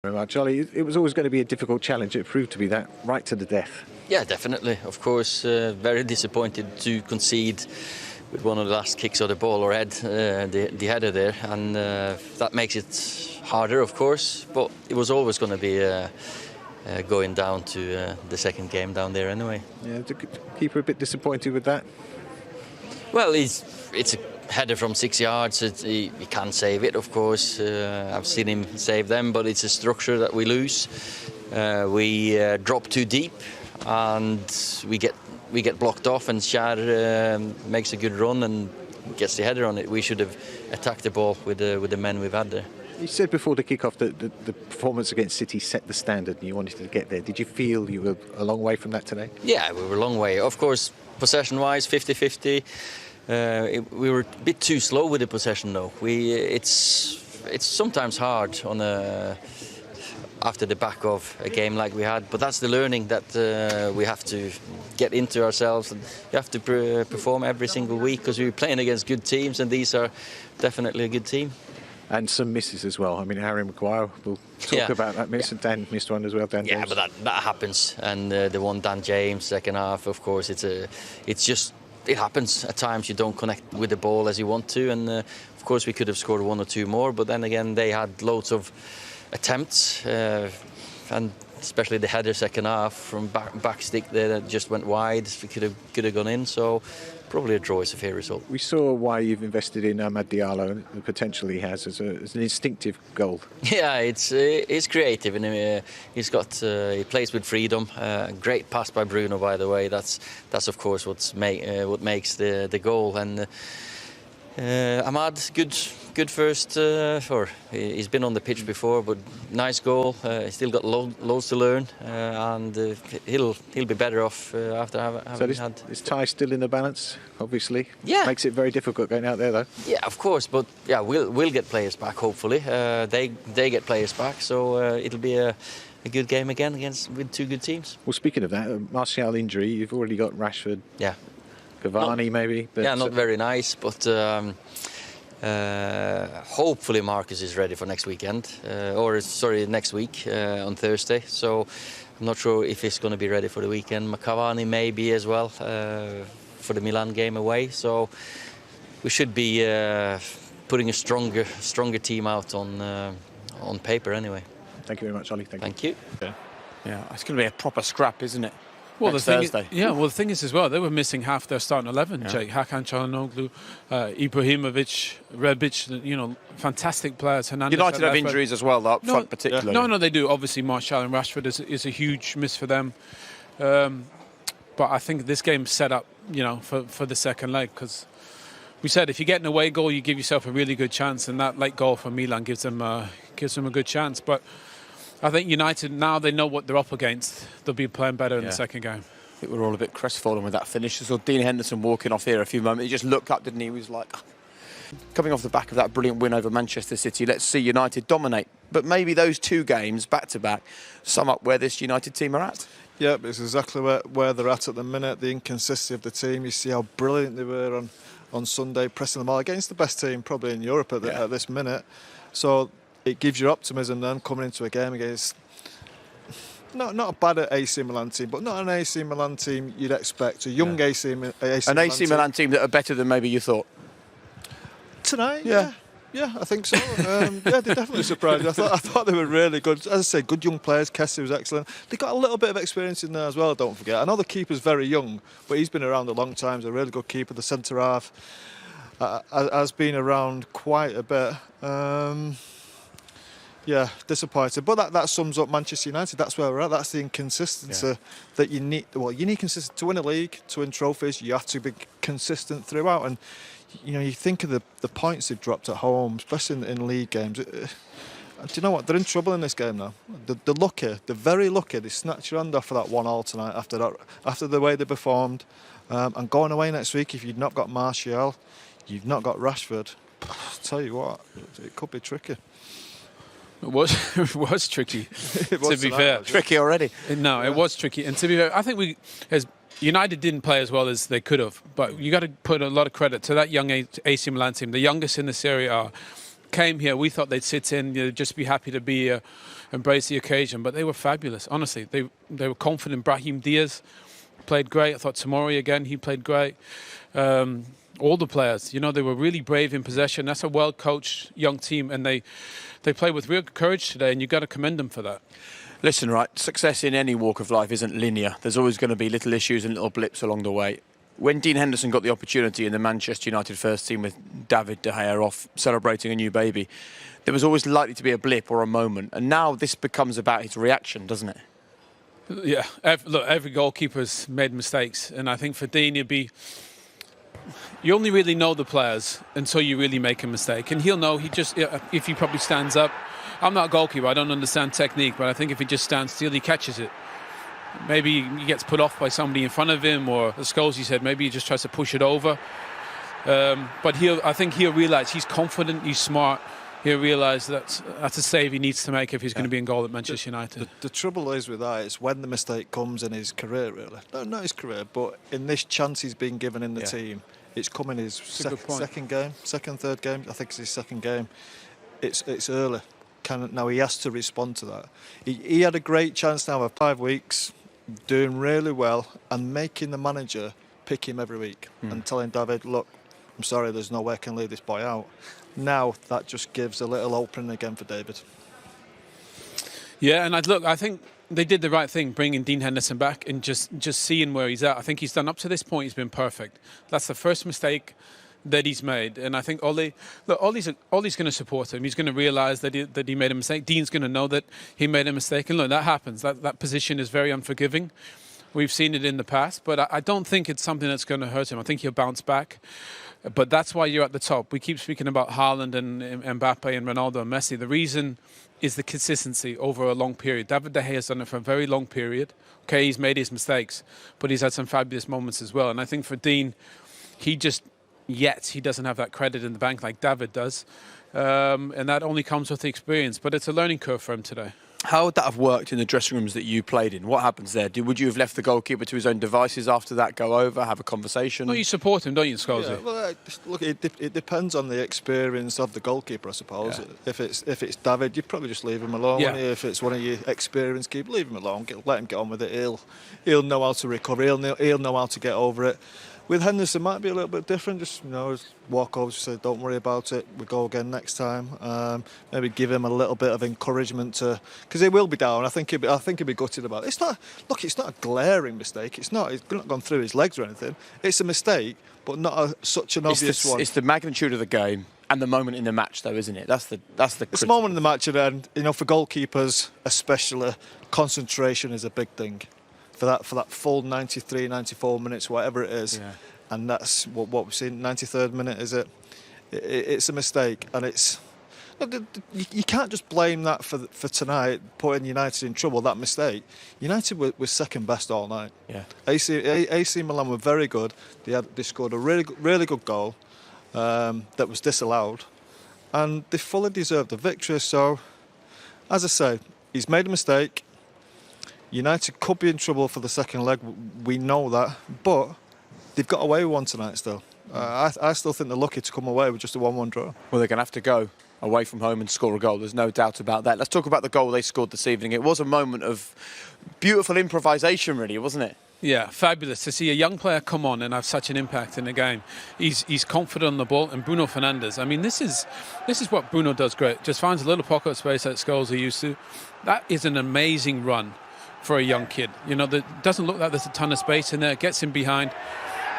Very much, Ollie. It was always going to be a difficult challenge. It proved to be that right to the death. Yeah, definitely. Of course, very disappointed to concede with one of the last kicks of the ball or head, the header there, and that makes it harder, of course. But it was always going to be going down to the second game down there anyway. Yeah, the keeper a bit disappointed with that. Well, it's a header from 6 yards. He can save it, of course. I've seen him save them, but it's a structure that we lose. We drop too deep, and we get blocked off. And Solskjaer makes a good run and gets the header on it. We should have attacked the ball with the men we've had there. You said before the kick-off that the performance against City set the standard, and you wanted to get there. Did you feel you were a long way from that today? Yeah, we were a long way. Of course, possession-wise, 50-50. We were a bit too slow with the possession, though. It's sometimes hard on after the back of a game like we had, but that's the learning that we have to get into ourselves, and you have to perform every single week because we're playing against good teams, and these are definitely a good team. And some misses as well. I mean, Harry Maguire, we'll talk about that miss, and Dan missed one as well. Dan James. But that happens, and the one Dan James second half, of course, it happens at times. You don't connect with the ball as you want to, and of course we could have scored one or two more, but then again they had loads of attempts, and especially the header second half from back stick there that just went wide. We could have gone in, so probably a draw is a fair result. We saw why you've invested in Diallo and the potential he has as an instinctive goal. Yeah, he's creative, and he plays with freedom. Great pass by Bruno, by the way. That's of course what makes the goal. And Ahmad, good first. He's been on the pitch before, but nice goal. He's still got loads to learn, and he'll be better off after having had. Is Ty still in the balance? Obviously, yeah. Makes it very difficult going out there, though. Yeah, of course, but yeah, we'll get players back. Hopefully, they get players back, so it'll be a good game again with two good teams. Well, speaking of that, Martial injury, you've already got Rashford. Yeah. Cavani maybe. But yeah, not very nice, but hopefully Marcus is ready for next weekend, next week on Thursday. So I'm not sure if he's going to be ready for the weekend. Cavani maybe as well for the Milan game away. So we should be putting a stronger team out on paper anyway. Thank you very much, Ollie. Thank you. Yeah, it's going to be a proper scrap, isn't it? Well, Thursday. The thing is as well, they were missing half their starting 11. Yeah. Jake, Hakan Çalhanoğlu, Ibrahimovic, Rebic, fantastic players. Hernandez United have injuries as well, though, up front particularly. No, they do. Obviously, Martial and Rashford is a huge miss for them. But I think this game's set up, for the second leg, because we said if you get an away goal, you give yourself a really good chance, and that late goal for Milan gives them a good chance. But I think United, now they know what they're up against, they'll be playing better in the second game. I think we're all a bit crestfallen with that finish. I saw Dean Henderson walking off here a few moments. He just looked up, didn't he? He was like, coming off the back of that brilliant win over Manchester City, let's see United dominate. But maybe those two games, back-to-back, sum up where this United team are at. Yeah, it's exactly where they're at the minute, the inconsistency of the team. You see how brilliant they were on Sunday, pressing them all against the best team probably in Europe at this minute. So it gives you optimism then coming into a game against not a bad AC Milan team, but not an AC Milan team you'd expect. A young AC Milan team that are better than maybe you thought. Tonight, yeah, I think so. They definitely surprised me. I thought they were really good. As I say, good young players. Kessie was excellent. They got a little bit of experience in there as well, don't forget. I know the keeper's very young, but he's been around a long time. He's a really good keeper. The centre half has been around quite a bit. Yeah, disappointed. But that sums up Manchester United. That's where we're at. That's the inconsistency that you need. Well, you need consistency to win a league, to win trophies. You have to be consistent throughout. And you think of the points they've dropped at home, especially in league games. Do you know what? They're in trouble in this game now. They're lucky. They're very lucky. They snatched your hand off for that 1-1 tonight after the way they performed. And going away next week, if you've not got Martial, you've not got Rashford. I'll tell you what, it could be tricky. It was tricky, to be fair. Tricky already. No, it was tricky. And to be fair, I think United didn't play as well as they could have. But you got to put a lot of credit to that young AC Milan team, the youngest in the Serie A. Came here, we thought they'd sit in, just be happy to be embrace the occasion. But they were fabulous, honestly. They were confident. Brahim Diaz played great. I thought Tomori again, he played great. All the players, you know, they were really brave in possession. That's a well-coached young team, and they played with real courage today, and you've got to commend them for that. Listen, right, success in any walk of life isn't linear. There's always going to be little issues and little blips along the way. When Dean Henderson got the opportunity in the Manchester United first team with David De Gea off celebrating a new baby, there was always likely to be a blip or a moment. And now this becomes about his reaction, doesn't it? Yeah, every goalkeeper's made mistakes. And I think for Dean, you only really know the players until you really make a mistake. And he'll know, if he probably stands up. I'm not a goalkeeper, I don't understand technique, but I think if he just stands still, he catches it. Maybe he gets put off by somebody in front of him, or as Scholes said, maybe he just tries to push it over. But I think he'll realise he's confident, he's smart. He'll realise that's a save he needs to make if he's going to be in goal at Manchester United. The trouble is with that is when the mistake comes in his career, really. No, not his career, but in this chance he's been given in the team, it's come in his second game, third game. I think it's his second game. It's early. Now he has to respond to that. He had a great chance now of 5 weeks, doing really well and making the manager pick him every week and telling David, look, I'm sorry, there's no way I can leave this boy out. Now that just gives a little opening again for David. Yeah, and I think they did the right thing, bringing Dean Henderson back and just seeing where he's at. I think he's done, up to this point, he's been perfect. That's the first mistake that he's made, and I think Ollie's going to support him. He's going to realise that he made a mistake. Dean's going to know that he made a mistake, and look, that happens. That position is very unforgiving. We've seen it in the past, but I don't think it's something that's going to hurt him. I think he'll bounce back. But that's why you're at the top. We keep speaking about Haaland and Mbappe and Ronaldo and Messi. The reason is the consistency over a long period. David De Gea has done it for a very long period. Okay, he's made his mistakes, but he's had some fabulous moments as well. And I think for Dean, he doesn't have that credit in the bank like David does. And that only comes with the experience. But it's a learning curve for him today. How would that have worked in the dressing rooms that you played in? What happens there? Would you have left the goalkeeper to his own devices after that, go over, have a conversation? No, you support him, don't you, Scholes? Yeah, well, look, it depends on the experience of the goalkeeper, I suppose. Yeah. If it's David, you'd probably just leave him alone. Yeah. If it's one of your experienced keepers, leave him alone. Let him get on with it. He'll know how to recover. He'll know how to get over it. With Henderson, it might be a little bit different. Just walk over, say, "Don't worry about it. We go again next time." Maybe give him a little bit of encouragement because he will be down. I think he'll be gutted about it. It's not a glaring mistake. It's not gone through his legs or anything. It's a mistake, but not such an obvious one. It's the magnitude of the game and the moment in the match, though, isn't it? That's the. It's the moment in the match, and for goalkeepers especially, concentration is a big thing. For that full 93, 94 minutes, whatever it is, and that's what we've seen. 93rd minute, is it? It's a mistake, and you can't just blame that for tonight putting United in trouble. That mistake. United were second best all night. Yeah. AC Milan were very good. They scored a really good goal that was disallowed, and they fully deserved the victory. So, as I say, he's made a mistake. United could be in trouble for the second leg. We know that, but they've got away with one tonight still. I still think they're lucky to come away with just a 1-1 draw. Well, they're going to have to go away from home and score a goal. There's no doubt about that. Let's talk about the goal they scored this evening. It was a moment of beautiful improvisation, really, wasn't it? Yeah, fabulous to see a young player come on and have such an impact in the game. He's confident on the ball, and Bruno Fernandes. I mean, this is what Bruno does great. Just finds a little pocket of space that Scholes are used to. That is an amazing run for a young kid. That doesn't look like there's a ton of space in there. It gets him behind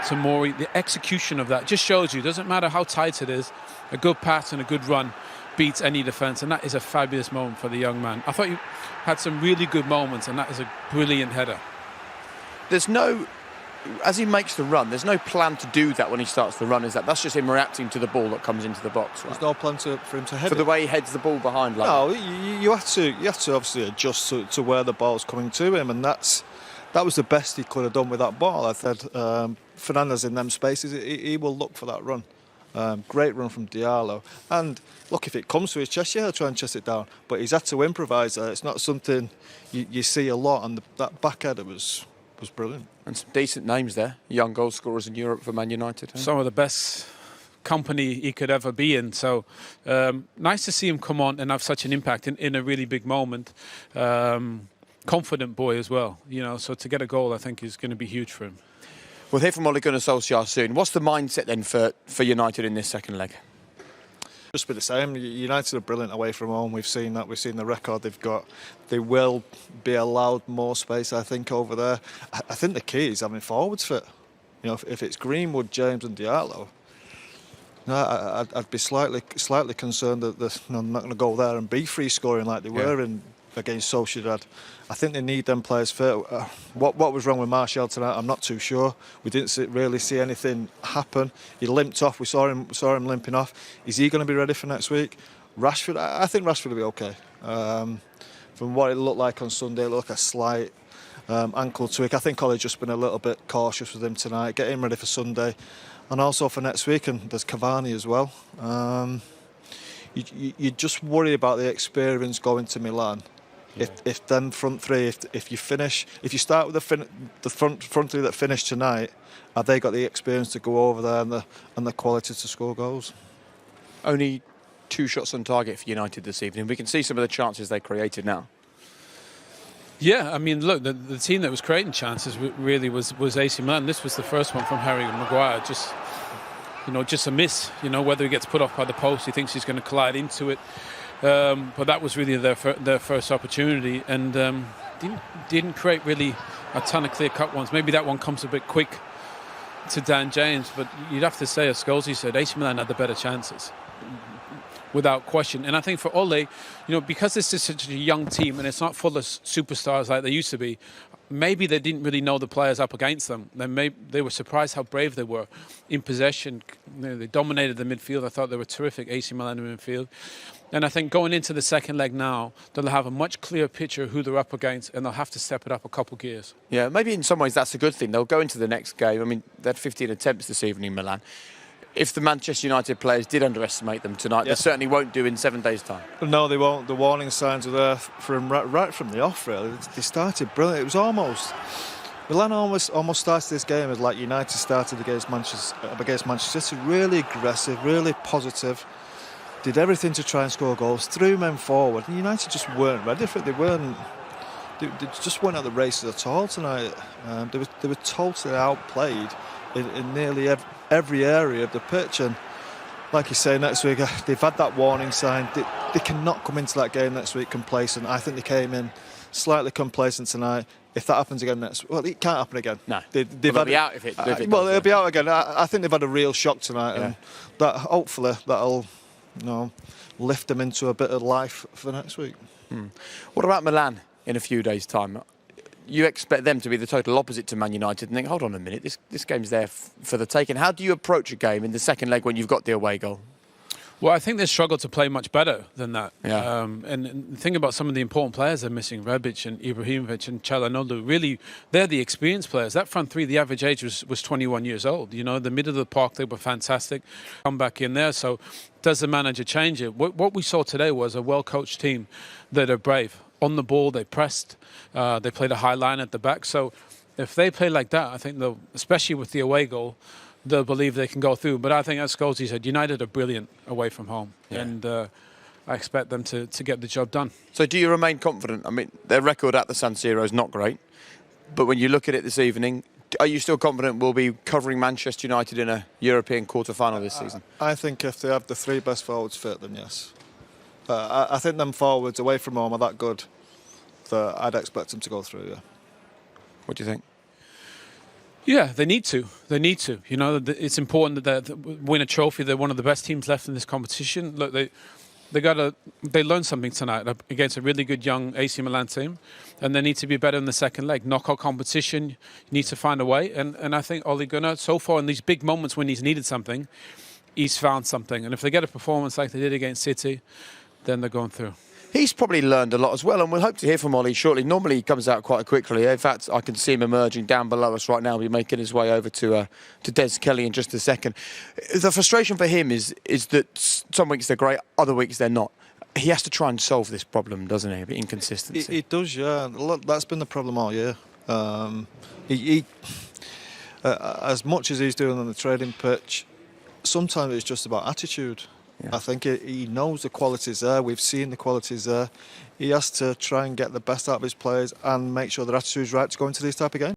Tomori. The execution of that just shows you, doesn't matter how tight it is, a good pass and a good run beats any defence, and that is a fabulous moment for the young man. I thought you had some really good moments, and that is a brilliant header. As he makes the run, there's no plan to do that when he starts the run, is that? That's just him reacting to the ball that comes into the box, right? There's no plan for him to head for the way he heads the ball behind. No, you have to obviously adjust to where the ball's coming to him, and that was the best he could have done with that ball. I said Fernandes in them spaces, he will look for that run. Great run from Diallo, and look, if it comes to his chest, he'll try and chest it down, but he's had to improvise there. It's not something you see a lot, and that back header was brilliant. And some decent names there, young goal scorers in Europe for Man United. Some of the best company he could ever be in. So nice to see him come on and have such an impact in a really big moment. Confident boy as well, so to get a goal I think is going to be huge for him. We'll hear from Ole Gunnar Solskjaer soon. What's the mindset then for United in this second leg? Just be the same. United are brilliant away from home. We've seen that. We've seen the record they've got. They will be allowed more space, I think, over there. I think the key is having forwards fit. If it's Greenwood, James and Diallo, I'd be slightly concerned that they're not going to go there and be free scoring like they were against Solskjaer. I think they need them players fit. What was wrong with Martial tonight? I'm not too sure. We didn't really see anything happen. He limped off. We saw him limping off. Is he going to be ready for next week? Rashford, I think Rashford will be okay. From what it looked like on Sunday, it looked like a slight ankle tweak. I think Ollie's just been a little bit cautious with him tonight. Get him ready for Sunday, and also for next week. And there's Cavani as well. You just worry about the experience going to Milan. If them front three, if you start with the front three that finished tonight, have they got the experience to go over there and the quality to score goals? Only 2 shots on target for United this evening. We can see some of the chances they created now. Yeah, I mean, look, the team that was creating chances really was AC Milan. This was the first one from Harry Maguire. Just a miss. Whether he gets put off by the post, he thinks he's going to collide into it. But that was really their first opportunity, and didn't create really a ton of clear-cut ones. Maybe that one comes a bit quick to Dan James, but you'd have to say, as Scholes said, AC Milan had the better chances, without question. And I think for Ole, because this is such a young team and it's not full of superstars like they used to be, maybe they didn't really know the players up against them. They were surprised how brave they were in possession. They dominated the midfield. I thought they were terrific, AC Milan in midfield. And I think going into the second leg now, they'll have a much clearer picture of who they're up against, and they'll have to step it up a couple gears. Yeah, maybe in some ways that's a good thing. They'll go into the next game. I mean, they had 15 attempts this evening, Milan. If the Manchester United players did underestimate them tonight, they certainly won't do in 7 days' time. No, they won't. The warning signs were there from right from the off, really. They started brilliant. It was Milan almost started this game as like United started against Manchester City. Really aggressive, really positive. Did everything to try and score goals, threw men forward, and United just weren't ready for it. They just weren't at the races at all tonight. They were totally outplayed in nearly every area of the pitch. And like you say, next week they've had that warning sign. They cannot come into that game next week complacent. I think they came in slightly complacent tonight. If that happens again it can't happen again. No, they'll be out if it they'll be out again. I think they've had a real shock tonight, and that hopefully that'll lift them into a bit of life for next week. What about Milan in a few days' time? You expect them to be the total opposite to Man United and think, hold on a minute, this game's there for the taking. How do you approach a game in the second leg when you've got the away goal? Well, I think they struggle to play much better than that. Yeah. And think about some of the important players they're missing, Rebic and Ibrahimovic and Çalhanoğlu. Really, they're the experienced players. That front three, the average age was 21 years old. The middle of the park, they were fantastic. Come back in there. So does the manager change it? What we saw today was a well-coached team that are brave. On the ball, they pressed. They played a high line at the back. So if they play like that, I think they'll, especially with the away goal, they'll believe they can go through. But I think, as Scholes said, United are brilliant away from home. Yeah. And I expect them to get the job done. So do you remain confident? I mean, their record at the San Siro is not great. But when you look at it this evening, are you still confident we'll be covering Manchester United in a European quarter-final this season? I think if they have the 3 best forwards fit, then yes. I think them forwards away from home are that good that I'd expect them to go through, yeah. What do you think? Yeah, they need to. They need to. It's important that they win a trophy. They're one of the best teams left in this competition. Look, they learned something tonight against a really good young AC Milan team, and they need to be better in the second leg. Knockout competition, you need to find a way. And I think Ole Gunnar, so far in these big moments when he's needed something, he's found something. And if they get a performance like they did against City, then they're going through. He's probably learned a lot as well, and we'll hope to hear from Ollie shortly. Normally he comes out quite quickly. In fact, I can see him emerging down below us right now. He'll be making his way over to Des Kelly in just a second. The frustration for him is that some weeks they're great, other weeks they're not. He has to try and solve this problem, doesn't he? A bit inconsistency. He does, yeah. Look, that's been the problem all year. As much as he's doing on the training pitch, sometimes it's just about attitude. Yeah. I think he knows the quality's there. We've seen the qualities there. He has to try and get the best out of his players and make sure their attitude's right to go into these type of games.